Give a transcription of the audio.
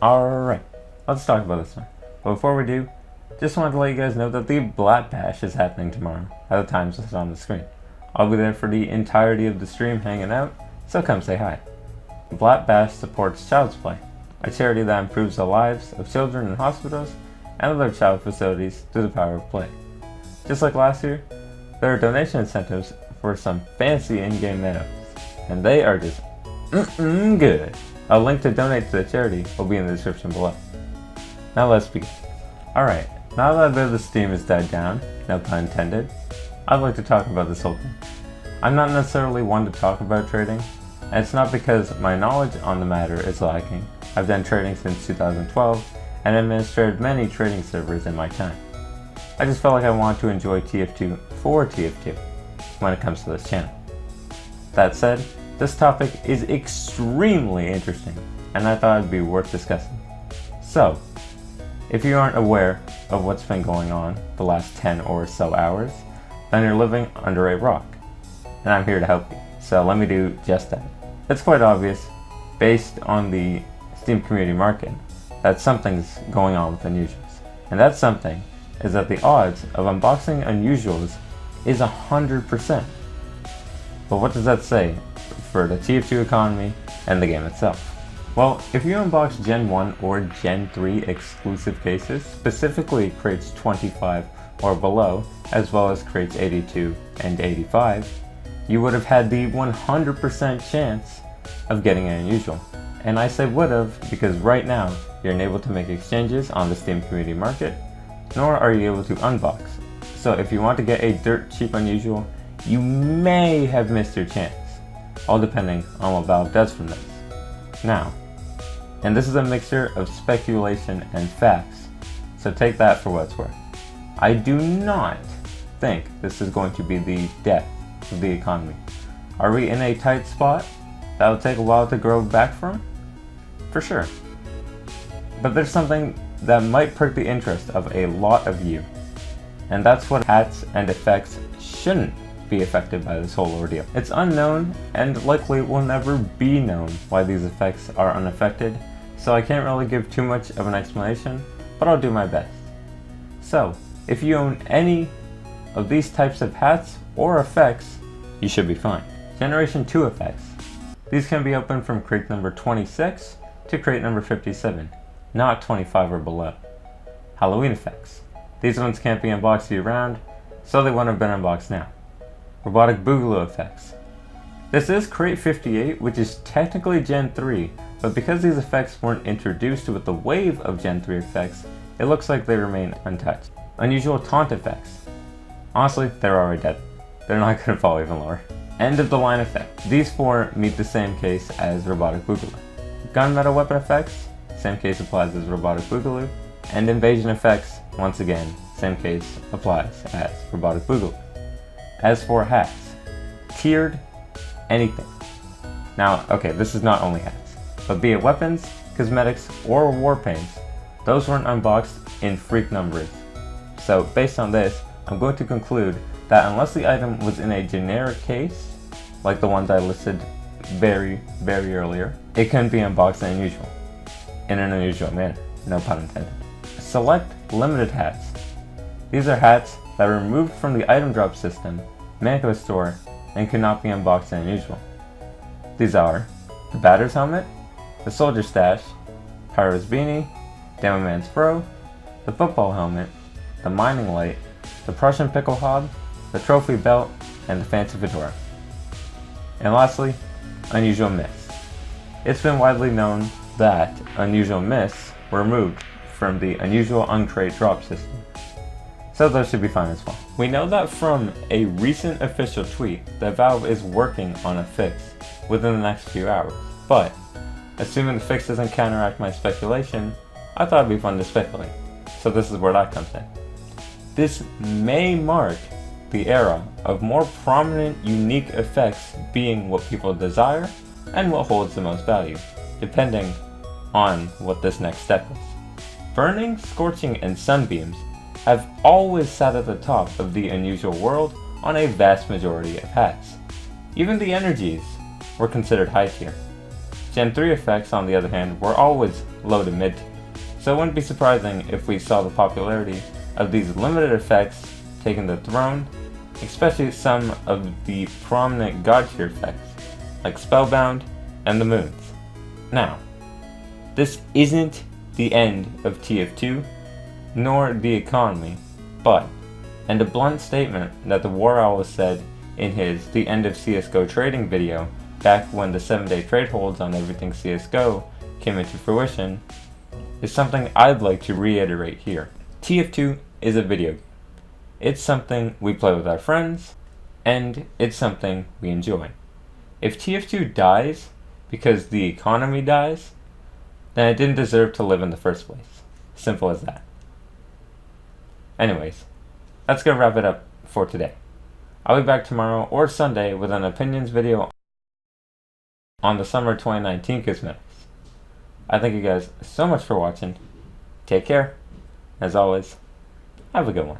Alright, let's talk about this one. But before we do, just wanted to let you guys know that the Black Bash is happening tomorrow at the times listed on the screen. I'll be there for the entirety of the stream hanging out, so come say hi. Black Bash supports Child's Play, a charity that improves the lives of children in hospitals and other child facilities through the power of play. Just like last year, there are donation incentives for some fancy in-game meadows, and they are just good. A link to donate to the charity will be in the description below. Now let's begin. Alright, now that a bit of the steam has died down, no pun intended, I'd like to talk about this whole thing. I'm not necessarily one to talk about trading, and it's not because my knowledge on the matter is lacking. I've done trading since 2012 and administered many trading servers in my time. I just felt like I wanted to enjoy TF2 for TF2 when it comes to this channel. That said, this topic is extremely interesting and I thought it'd be worth discussing. So, if you aren't aware of what's been going on the last 10 or so hours, then you're living under a rock. And I'm here to help you, so let me do just that. It's quite obvious, based on the Steam community market, that something's going on with unusuals. And that something is that the odds of unboxing unusuals is 100%. But what does that say for the TF2 economy and the game itself? Well, if you unbox Gen 1 or Gen 3 exclusive cases, specifically crates 25 or below, as well as crates 82 and 85, you would have had the 100% chance of getting an unusual. And I say would have because right now you're unable to make exchanges on the Steam community market, nor are you able to unbox. So if you want to get a dirt cheap unusual, you may have missed your chance, all depending on what Valve does from this. Now, and this is a mixture of speculation and facts, so take that for what it's worth. I do not think this is going to be the death of the economy. Are we in a tight spot that will take a while to grow back from? For sure. But there's something that might perk the interest of a lot of you, and that's what hats and effects shouldn't be affected by this whole ordeal. It's unknown and likely will never be known why these effects are unaffected, so I can't really give too much of an explanation, but I'll do my best. So, if you own any of these types of hats or effects, you should be fine. Generation 2 effects. These can be opened from crate number 26 to crate number 57, not 25 or below. Halloween effects. These ones can't be unboxed year round, so they wouldn't have been unboxed now. Robotic Boogaloo effects. This is crate 58, which is technically Gen 3, but because these effects weren't introduced with the wave of Gen 3 effects, it looks like they remain untouched. Unusual Taunt effects. Honestly, they're already dead. They're not going to fall even lower. End of the line effect. These four meet the same case as Robotic Boogaloo. Gunmetal weapon effects, same case applies as Robotic Boogaloo. And invasion effects, once again, same case applies as Robotic Boogaloo. As for hats, tiered anything. Now, okay, this is not only hats, but be it weapons, cosmetics, or war paints, those weren't unboxed in freak numbers. So based on this, I'm going to conclude that unless the item was in a generic case, like the ones I listed very earlier, it couldn't be unboxed in an unusual manner, no pun intended. Select limited hats. These are hats that are removed from the item drop system, Manco store, and cannot be unboxed in unusual. These are the Batter's Helmet, the Soldier Stash, Pyro's Beanie, Demo Man's Fro, the Football Helmet, the Mining Light, the Prussian Pickle Hob, the Trophy Belt, and the Fancy Fedora. And lastly, Unusual Myths. It's been widely known that Unusual Myths were removed from the Unusual Uncrate drop system, so those should be fine as well. We know that from a recent official tweet that Valve is working on a fix within the next few hours, but assuming the fix doesn't counteract my speculation, I thought it'd be fun to speculate, so this is where that comes in. This may mark the era of more prominent, unique effects being what people desire and what holds the most value, depending on what this next step is. Burning, Scorching, and Sunbeams have always sat at the top of the unusual world on a vast majority of hats. Even the Energies were considered high tier. Gen 3 effects, on the other hand, were always low to mid, so it wouldn't be surprising if we saw the popularity of these limited effects taking the throne, especially some of the prominent god tier effects, like Spellbound and the Moons. Now, this isn't the end of TF2, nor the economy, but, and a blunt statement that the War Owl said in his The End of CSGO trading video back when the 7-day trade holds on everything CSGO came into fruition, is something I'd like to reiterate here. TF2 is a video game. It's something we play with our friends, and it's something we enjoy. If TF2 dies because the economy dies, then it didn't deserve to live in the first place. Simple as that. Anyways, that's gonna wrap it up for today. I'll be back tomorrow or Sunday with an opinions video on the summer 2019 cosmetics. I thank you guys so much for watching. Take care. As always, have a good one.